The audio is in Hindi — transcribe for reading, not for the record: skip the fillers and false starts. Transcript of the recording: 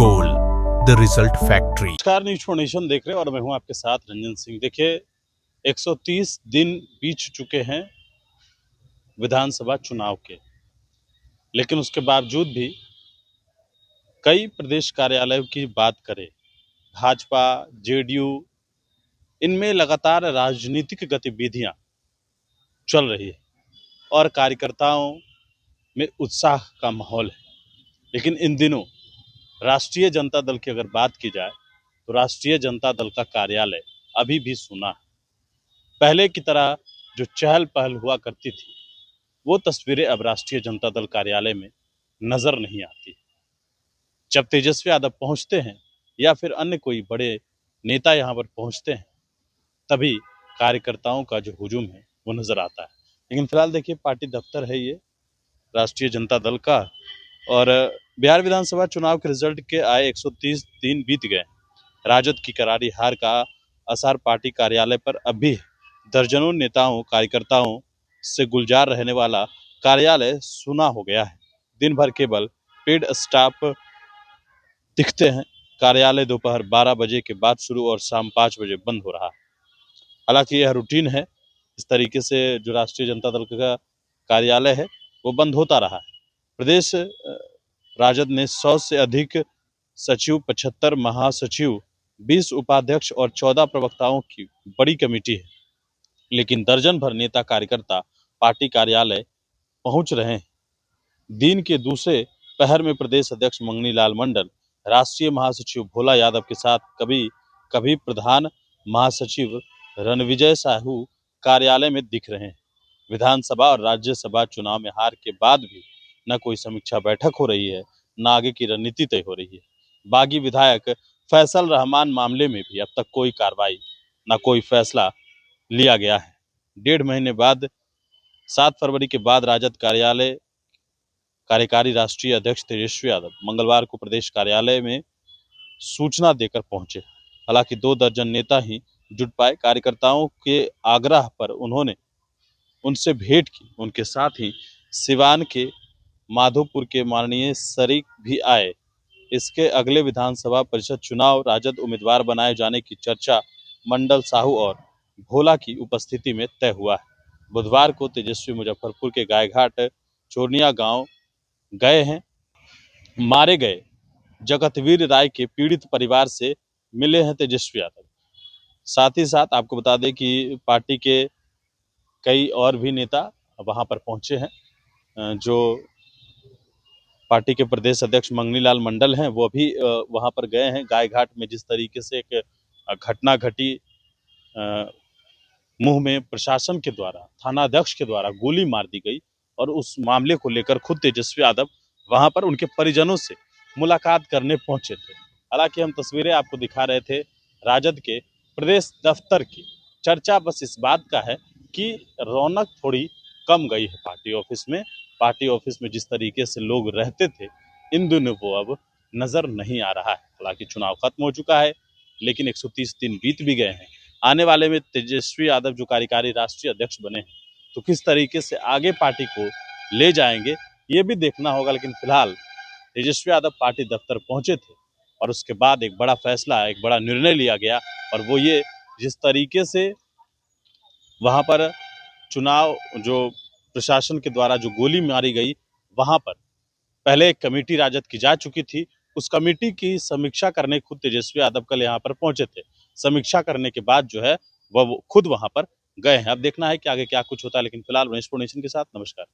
Goal the result factory. नमस्कार, न्यूज नेशन देख रहे हैं और मैं हूं आपके साथ रंजन सिंह। देखिए, 130 दिन बीत चुके हैं विधानसभा चुनाव के, लेकिन उसके बावजूद भी कई प्रदेश कार्यालयों की बात करें, भाजपा, जेडीयू, इनमें लगातार राजनीतिक गतिविधियां चल रही है और कार्यकर्ताओं में उत्साह का माहौल है। लेकिन इन दिनों राष्ट्रीय जनता दल की अगर बात की जाए तो राष्ट्रीय जनता दल का कार्यालय अभी भी सूना है। पहले की तरह जो चहल पहल हुआ करती थी, वो तस्वीरें अब राष्ट्रीय जनता दल कार्यालय में नजर नहीं आती। जब तेजस्वी यादव पहुंचते हैं या फिर अन्य कोई बड़े नेता यहाँ पर पहुंचते हैं, तभी कार्यकर्ताओं का जो हुजूम है वो नजर आता है। लेकिन फिलहाल देखिए, पार्टी दफ्तर है ये राष्ट्रीय जनता दल का, और बिहार विधानसभा चुनाव के रिजल्ट के आए 130 दिन बीत गए। राजद की करारी हार का असर पार्टी कार्यालय पर अब भी दर्जनों नेताओं कार्यकर्ताओं से गुलजार रहने वाला कार्यालय सूना हो गया है। दिन भर केवल पेड स्टाफ दिखते हैं। कार्यालय दोपहर 12 बजे के बाद शुरू और शाम 5 बजे बंद हो रहा है। हालांकि यह रूटीन है, इस तरीके से जो राष्ट्रीय जनता दल का कार्यालय है वो बंद होता रहा है। प्रदेश राजद ने 100 से अधिक सचिव, 75 महासचिव, 20 उपाध्यक्ष और 14 प्रवक्ताओं की बड़ी कमेटी है। लेकिन दर्जन भर नेता कार्यकर्ता पार्टी कार्यालय पहुंच रहे हैं। दिन के दूसरे पहर में प्रदेश अध्यक्ष मंगनी लाल मंडल, राष्ट्रीय महासचिव भोला यादव के साथ कभी कभी प्रधान महासचिव रणविजय साहू कार्यालय में दिख रहे हैं। विधानसभा और राज्यसभा चुनाव में हार के बाद भी न कोई समीक्षा बैठक हो रही है, न आगे की रणनीति तय हो रही है। बागी विधायक फैसल रहमान मामले में भी अब तक कोई कार्रवाई, न कोई फैसला लिया गया है। 1.5 महीने बाद 7 फरवरी के बाद राजद कार्यालय कार्यकारी राष्ट्रीय अध्यक्ष तेजस्वी यादव मंगलवार को प्रदेश कार्यालय में सूचना देकर पहुंचे। हालांकि 2 दर्जन नेता ही जुट पाए। कार्यकर्ताओं के आग्रह पर उन्होंने उनसे भेंट की। उनके साथ ही सिवान के माधोपुर के माननीय शरीक भी आए। इसके अगले विधानसभा परिषद चुनाव राजद उम्मीदवार बनाए जाने की चर्चा मंडल, साहू और भोला की उपस्थिति में तय हुआ है। बुधवार को तेजस्वी मुजफ्फरपुर के गायघाट चोरनिया गांव गए हैं। मारे गए जगतवीर राय के पीड़ित परिवार से मिले हैं तेजस्वी यादव। साथ ही साथ आपको बता दें कि पार्टी के कई और भी नेता वहां पर पहुंचे हैं। जो पार्टी के प्रदेश अध्यक्ष मंगनी लाल मंडल हैं, वो भी वहां पर गए हैं। गायघाट में जिस तरीके से एक घटना घटी, मुंह में प्रशासन के द्वारा, थानाध्यक्ष के द्वारा गोली मार दी गई, और उस मामले को लेकर खुद तेजस्वी यादव वहां पर उनके परिजनों से मुलाकात करने पहुंचे थे। हालांकि हम तस्वीरें आपको दिखा रहे थे राजद के प्रदेश दफ्तर की। चर्चा बस इस बात का है कि रौनक थोड़ी कम गई है पार्टी ऑफिस में। पार्टी ऑफिस में जिस तरीके से लोग रहते थे, इन दिनों वो अब नजर नहीं आ रहा है। हालांकि चुनाव खत्म हो चुका है, लेकिन 130 दिन बीत भी गए हैं। आने वाले में तेजस्वी यादव जो कार्यकारी राष्ट्रीय अध्यक्ष बने हैं, तो किस तरीके से आगे पार्टी को ले जाएंगे ये भी देखना होगा। लेकिन फिलहाल तेजस्वी यादव पार्टी दफ्तर पहुंचे थे और उसके बाद एक बड़ा फैसला, एक बड़ा निर्णय लिया गया, और वो ये, जिस तरीके से वहां पर चुनाव जो प्रशासन के द्वारा जो गोली मारी गई, वहां पर पहले एक कमेटी राजद की जा चुकी थी। उस कमेटी की समीक्षा करने खुद तेजस्वी यादव कल यहाँ पर पहुंचे थे। समीक्षा करने के बाद जो है वह खुद वहां पर गए हैं। अब देखना है कि आगे क्या कुछ होता है। लेकिन फिलहाल नेशन के साथ नमस्कार।